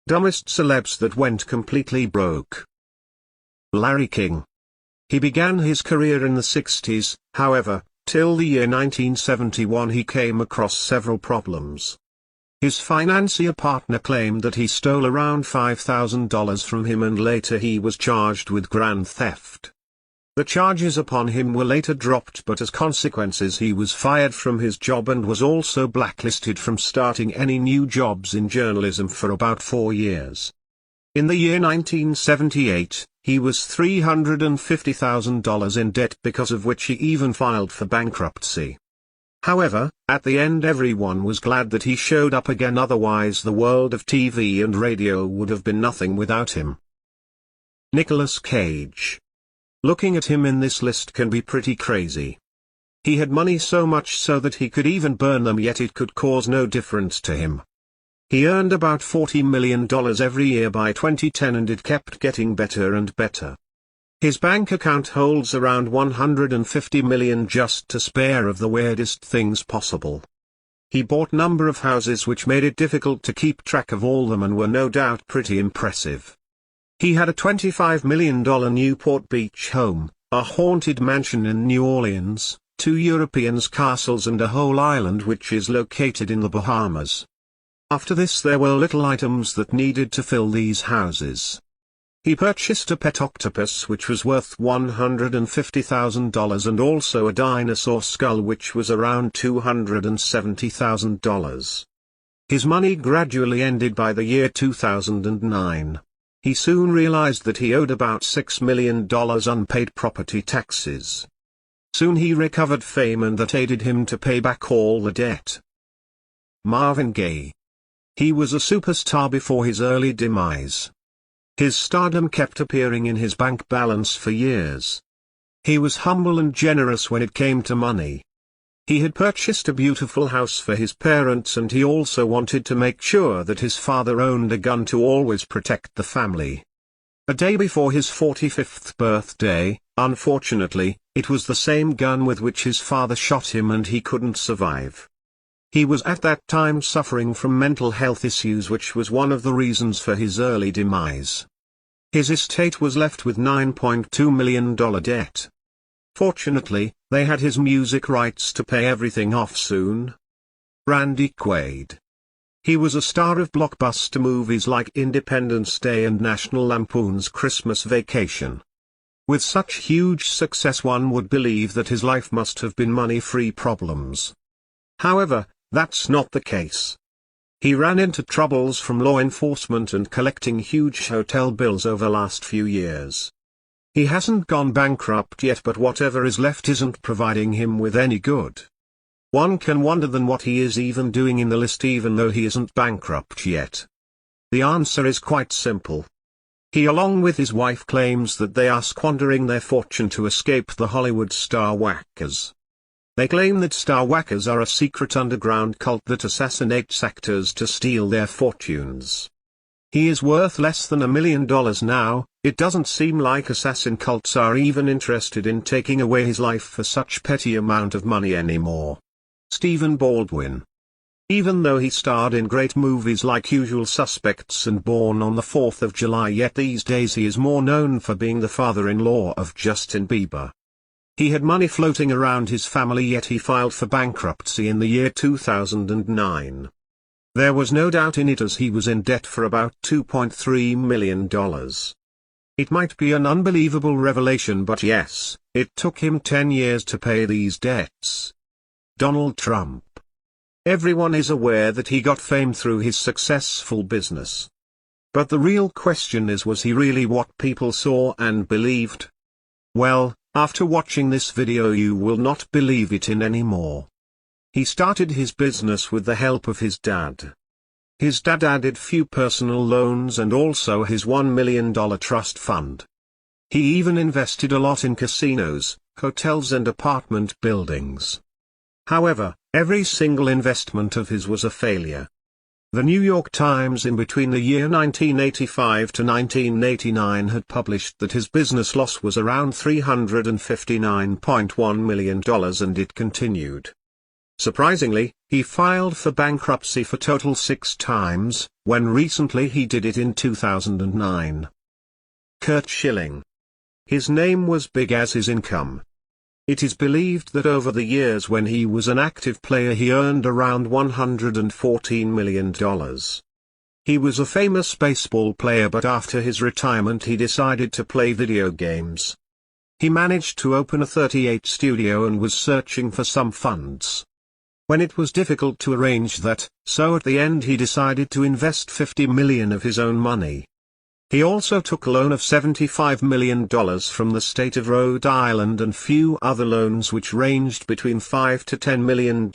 Dumbest celebs that went completely broke. Larry King. He began his career in the 60s, however, till the year 1971 he came across several problems. His financier partner claimed that he stole around $5,000 from him, and later he was charged with grand theft. The charges upon him were later dropped, but as consequences he was fired from his job and was also blacklisted from starting any new jobs in journalism for about 4 years. In the year 1978, he was $350,000 in debt, because of which he even filed for bankruptcy. However, at the end everyone was glad that he showed up again, otherwise the world of TV and radio would have been nothing without him. Nicolas Cage. Looking at him in this list can be pretty crazy. He had money so much so that he could even burn them, yet it could cause no difference to him. He earned about $40 million every year by 2010, and it kept getting better and better. His bank account holds around $150 million just to spare of the weirdest things possible. He bought number of houses which made it difficult to keep track of all them, and were no doubt pretty impressive. He had a $25 million Newport Beach home, a haunted mansion in New Orleans, 2 European castles and a whole island which is located in the Bahamas. After this there were little items that needed to fill these houses. He purchased a pet octopus which was worth $150,000 and also a dinosaur skull which was around $270,000. His money gradually ended by the year 2009. He soon realized that he owed about $6 million unpaid property taxes. Soon he recovered fame, and that aided him to pay back all the debt. Marvin Gaye. He was a superstar before his early demise. His stardom kept appearing in his bank balance for years. He was humble and generous when it came to money. He had purchased a beautiful house for his parents, and he also wanted to make sure that his father owned a gun to always protect the family. A day before his 45th birthday, unfortunately, it was the same gun with which his father shot him, and he couldn't survive. He was at that time suffering from mental health issues, which was one of the reasons for his early demise. His estate was left with $9.2 million debt. Fortunately, they had his music rights to pay everything off soon. Randy Quaid. He was a star of blockbuster movies like Independence Day and National Lampoon's Christmas Vacation. With such huge success, one would believe that his life must have been money-free problems. However, that's not the case. He ran into troubles from law enforcement and collecting huge hotel bills over the last few years. He hasn't gone bankrupt yet, but whatever is left isn't providing him with any good. One can wonder then what he is even doing in the list, even though he isn't bankrupt yet. The answer is quite simple. He, along with his wife, claims that they are squandering their fortune to escape the Hollywood star whackers. They claim that star whackers are a secret underground cult that assassinates actors to steal their fortunes. He is worth less than $1 million now. It doesn't seem like assassin cults are even interested in taking away his life for such petty amount of money anymore. Stephen Baldwin. Even though he starred in great movies like Usual Suspects and Born on the 4th of July, yet these days he is more known for being the father-in-law of Justin Bieber. He had money floating around his family, yet he filed for bankruptcy in the year 2009. There was no doubt in it, as he was in debt for about $2.3 million. It might be an unbelievable revelation, but yes, it took him 10 years to pay these debts. Donald Trump. Everyone is aware that he got fame through his successful business. But the real question is, was he really what people saw and believed? Well, after watching this video you will not believe it in anymore. He started his business with the help of his dad. His dad added few personal loans and also his $1 million trust fund. He even invested a lot in casinos, hotels and apartment buildings. However, every single investment of his was a failure. The New York Times in between the year 1985 to 1989 had published that his business loss was around $359.1 million, and it continued. Surprisingly, He filed for bankruptcy for total 6 times, when recently he did it in 2009. Curt Schilling. His name was big as his income. It is believed that over the years when he was an active player he earned around $114 million. He was a famous baseball player, but after his retirement he decided to play video games. He managed to open a 38 studio and was searching for some funds. When it was difficult to arrange that, so at the end he decided to invest $50 million of his own money. He also took a loan of $75 million from the state of Rhode Island and few other loans which ranged between $5 to $10 million.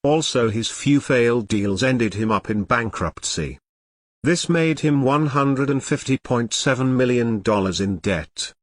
Also his few failed deals ended him up in bankruptcy. This made him $150.7 million in debt.